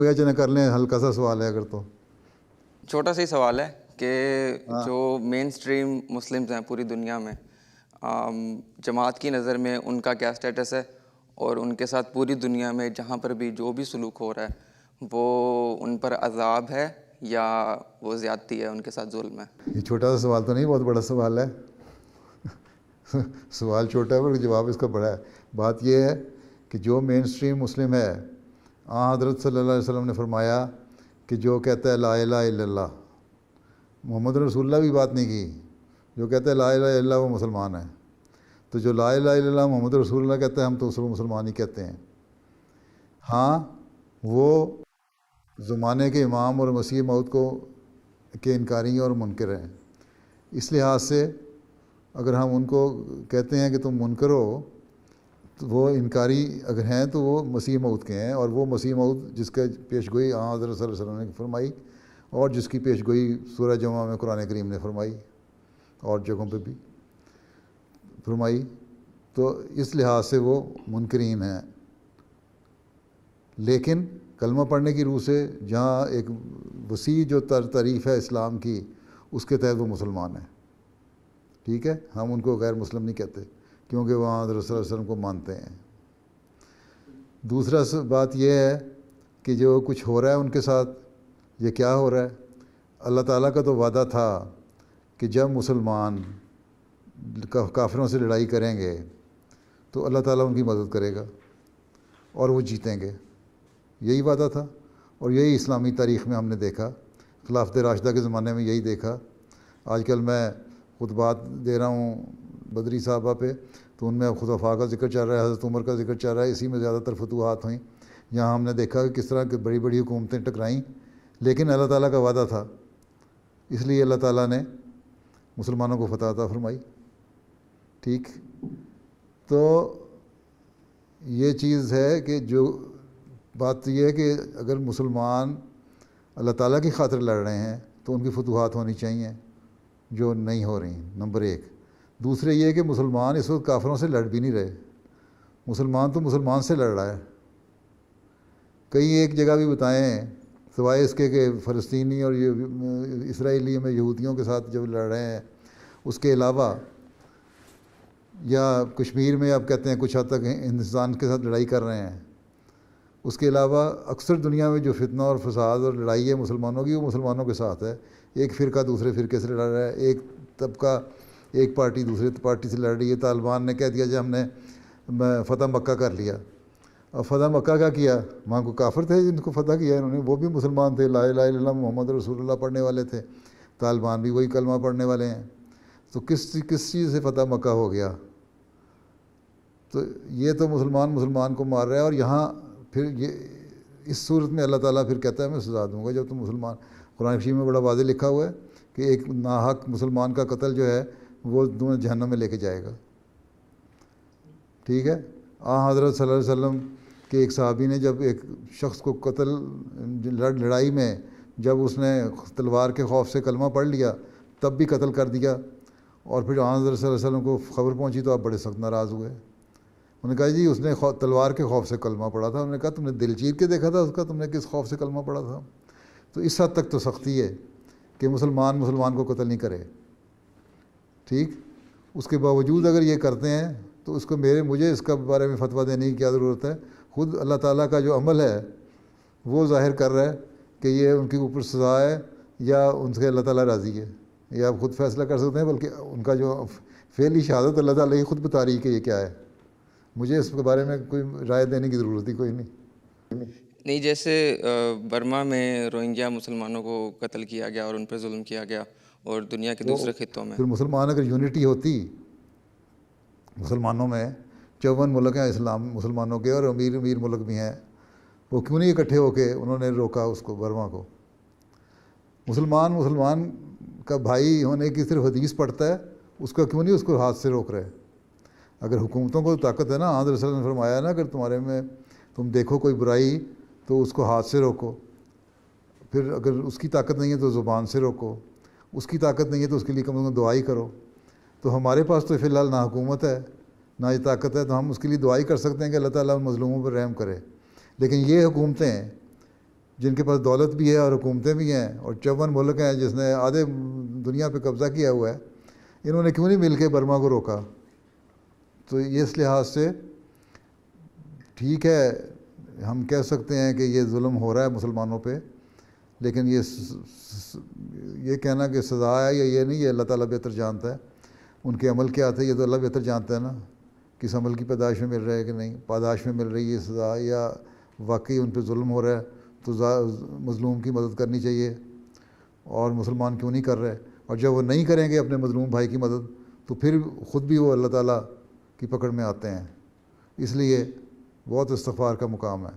یا چلیں کر لیں, ہلکا سا سوال ہے اگر تو. چھوٹا سا ہی سوال ہے کہ جو مین سٹریم مسلمز ہیں پوری دنیا میں, جماعت کی نظر میں ان کا کیا سٹیٹس ہے, اور ان کے ساتھ پوری دنیا میں جہاں پر بھی جو بھی سلوک ہو رہا ہے وہ ان پر عذاب ہے یا وہ زیادتی ہے, ان کے ساتھ ظلم ہے؟ یہ چھوٹا سا سوال تو نہیں, بہت بڑا سوال ہے. سوال چھوٹا ہے پر جواب اس کا بڑا ہے. بات یہ ہے کہ جو مین سٹریم مسلم ہے, حضرت صلی اللہ علیہ وسلم نے فرمایا کہ جو کہتا ہے لا الہ الا اللہ, محمد رسول اللہ بھی بات نہیں کی, جو کہتا ہے لا الہ الا اللہ وہ مسلمان ہے. تو جو لا الہ الا اللہ محمد رسول اللہ کہتا ہے ہم تو اس کو مسلمان ہی کہتے ہیں. ہاں وہ زمانے کے امام اور مسیح موعود کو کے انکاری اور منکر ہیں. اس لحاظ سے اگر ہم ان کو کہتے ہیں کہ تم منکر ہو, تو وہ انکاری اگر ہیں تو وہ مسیح موعود کے ہیں, اور وہ مسیح موعود جس کا پیش گوئی حضرت صلی اللہ علیہ وسلم نے فرمائی, اور جس کی پیش گوئی سورہ جمعہ میں قرآن کریم نے فرمائی, اور جگہوں پہ بھی فرمائی, تو اس لحاظ سے وہ منکرین ہیں. لیکن کلمہ پڑھنے کی روح سے جہاں ایک وسیع جو تعریف ہے اسلام کی, اس کے تحت وہ مسلمان ہیں. ٹھیک ہے, ہم ان کو غیر مسلم نہیں کہتے کیونکہ وہاں حضرت صلی اللہ علیہ وسلم کو مانتے ہیں. دوسرا بات یہ ہے کہ جو کچھ ہو رہا ہے ان کے ساتھ, یہ کیا ہو رہا ہے؟ اللہ تعالیٰ کا تو وعدہ تھا کہ جب مسلمان کافروں سے لڑائی کریں گے تو اللہ تعالیٰ ان کی مدد کرے گا اور وہ جیتیں گے. یہی وعدہ تھا, اور یہی اسلامی تاریخ میں ہم نے دیکھا, خلافت راشدہ کے زمانے میں یہی دیکھا. آج کل میں خطبات دے رہا ہوں بدری صاحبہ پہ, تو ان میں اب خلفاء کا ذکر چل رہا ہے, حضرت عمر کا ذکر چل رہا ہے, اسی میں زیادہ تر فتوحات ہوئیں. یہاں ہم نے دیکھا کہ کس طرح کی بڑی بڑی حکومتیں ٹکرائیں, لیکن اللہ تعالیٰ کا وعدہ تھا, اس لیے اللہ تعالیٰ نے مسلمانوں کو فتح عطا فرمائی. ٹھیک, تو یہ چیز ہے کہ جو بات یہ ہے کہ اگر مسلمان اللہ تعالیٰ کی خاطر لڑ رہے ہیں تو ان کی فتوحات ہونی چاہیے, جو نہیں ہو رہی, نمبر ایک. دوسرے یہ کہ مسلمان اس وقت کافروں سے لڑ بھی نہیں رہے, مسلمان تو مسلمان سے لڑ رہا ہے. کئی ایک جگہ بھی بتائیں سوائے اس کے کہ فلسطینی اور اسرائیلی میں یہودیوں کے ساتھ جب لڑ رہے ہیں, اس کے علاوہ یا کشمیر میں آپ کہتے ہیں کچھ حد تک ہندوستان کے ساتھ لڑائی کر رہے ہیں, اس کے علاوہ اکثر دنیا میں جو فتنہ اور فساد اور لڑائی ہے مسلمانوں کی, وہ مسلمانوں کے ساتھ ہے. ایک فرقہ دوسرے فرقے سے لڑ رہا ہے, ایک طبقہ ایک پارٹی دوسرے پارٹی سے لڑ رہی ہے. طالبان نے کہہ دیا جب ہم نے فتح مکہ کر لیا. اب فتح مکہ کا کیا, وہاں کو کافر تھے جن کو فتح کیا انہوں نے, وہ بھی مسلمان تھے, لا الہ الا اللہ محمد رسول اللہ پڑھنے والے تھے. طالبان بھی وہی کلمہ پڑھنے والے ہیں. تو کس چیز سے فتح مکہ ہو گیا؟ تو یہ تو مسلمان کو مار رہا ہے. اور یہاں پھر یہ اس صورت میں اللہ تعالیٰ پھر کہتا ہے میں سزا دوں گا جب تم مسلمان. قرآن شریف میں بڑا واضح لکھا ہوا ہے کہ ایک ناحق مسلمان کا قتل جو ہے وہ تمہیں جہنم میں لے کے جائے گا. ٹھیک ہے, حضرت صلی اللہ علیہ وسلم کے ایک صحابی نے جب ایک شخص کو قتل لڑائی میں جب اس نے تلوار کے خوف سے کلمہ پڑھ لیا تب بھی قتل کر دیا, اور پھر حضرت صلی اللہ علیہ وسلم کو خبر پہنچی تو آپ بڑے سخت ناراض ہوئے. انہوں نے کہا جی اس نے تلوار کے خوف سے کلمہ پڑھا تھا. انہوں نے کہا تم نے دل چیر کے دیکھا تھا اس کا, تم نے کس خوف سے کلمہ پڑھا تھا؟ تو اس حد تک تو سختی ہے کہ مسلمان کو قتل نہیں کرے. ٹھیک, اس کے باوجود اگر یہ کرتے ہیں تو اس کو مجھے اس کا بارے میں فتویٰ دینے کی کیا ضرورت ہے؟ خود اللہ تعالیٰ کا جو عمل ہے وہ ظاہر کر رہا ہے کہ یہ ان کے اوپر سزا ہے یا ان سے اللہ تعالیٰ راضی ہے. یہ آپ خود فیصلہ کر سکتے ہیں, بلکہ ان کا جو فعلی شہادت اللہ تعالیٰ ہی خود بتا رہی ہے کہ یہ کیا ہے. مجھے اس کے بارے میں کوئی رائے دینے کی ضرورت ہی کوئی نہیں. جیسے برما میں روہنگیا مسلمانوں کو قتل کیا گیا اور ان پر ظلم کیا گیا, اور دنیا کے دوسرے خطوں میں پھر مسلمان اگر یونٹی ہوتی مسلمانوں میں, 54 ملک ہیں اسلام مسلمانوں کے اور امیر ملک بھی ہیں, وہ کیوں نہیں اکٹھے ہو کے انہوں نے روکا اس کو برما کو؟ مسلمان کا بھائی ہونے کی صرف حدیث پڑھتا ہے, اس کا کیوں نہیں اس کو ہاتھ سے روک رہے؟ اگر حکومتوں کو طاقت ہے نا, حضرت صلی اللہ علیہ وسلم نے فرمایا نا اگر تمہارے میں تم دیکھو کوئی برائی تو اس کو ہاتھ سے روکو, پھر اگر اس کی طاقت نہیں ہے تو زبان سے روکو, اس کی طاقت نہیں ہے تو اس کے لیے کم از کم دعائی کرو. تو ہمارے پاس تو فی الحال نہ حکومت ہے نہ یہ طاقت ہے, تو ہم اس کے لیے دعائی کر سکتے ہیں کہ اللہ تعالیٰ ان مظلوموں پر رحم کرے. لیکن یہ حکومتیں جن کے پاس دولت بھی ہے اور حکومتیں بھی ہیں اور 54 ملک ہیں جس نے آدھے دنیا پہ قبضہ کیا ہوا ہے، انہوں نے کیوں نہیں مل کے برما کو روکا؟ تو یہ اس لحاظ سے ٹھیک ہے، ہم کہہ سکتے ہیں کہ یہ ظلم ہو رہا ہے مسلمانوں پہ، لیکن یہ کہنا کہ سزا ہے یا یہ نہیں، یہ اللہ تعالیٰ بہتر جانتا ہے ان کے عمل کیا تھے، یہ تو اللہ بہتر جانتا ہے نا کس عمل کی پیدائش میں مل رہا ہے کہ نہیں، پاداش میں مل رہی ہے سزا یا واقعی ان پہ ظلم ہو رہا ہے، تو مظلوم کی مدد کرنی چاہیے، اور مسلمان کیوں نہیں کر رہے؟ اور جب وہ نہیں کریں گے اپنے مظلوم بھائی کی مدد تو پھر خود بھی وہ اللہ تعالیٰ کی پکڑ میں آتے ہیں، اس لیے بہت استغفار کا مقام ہے۔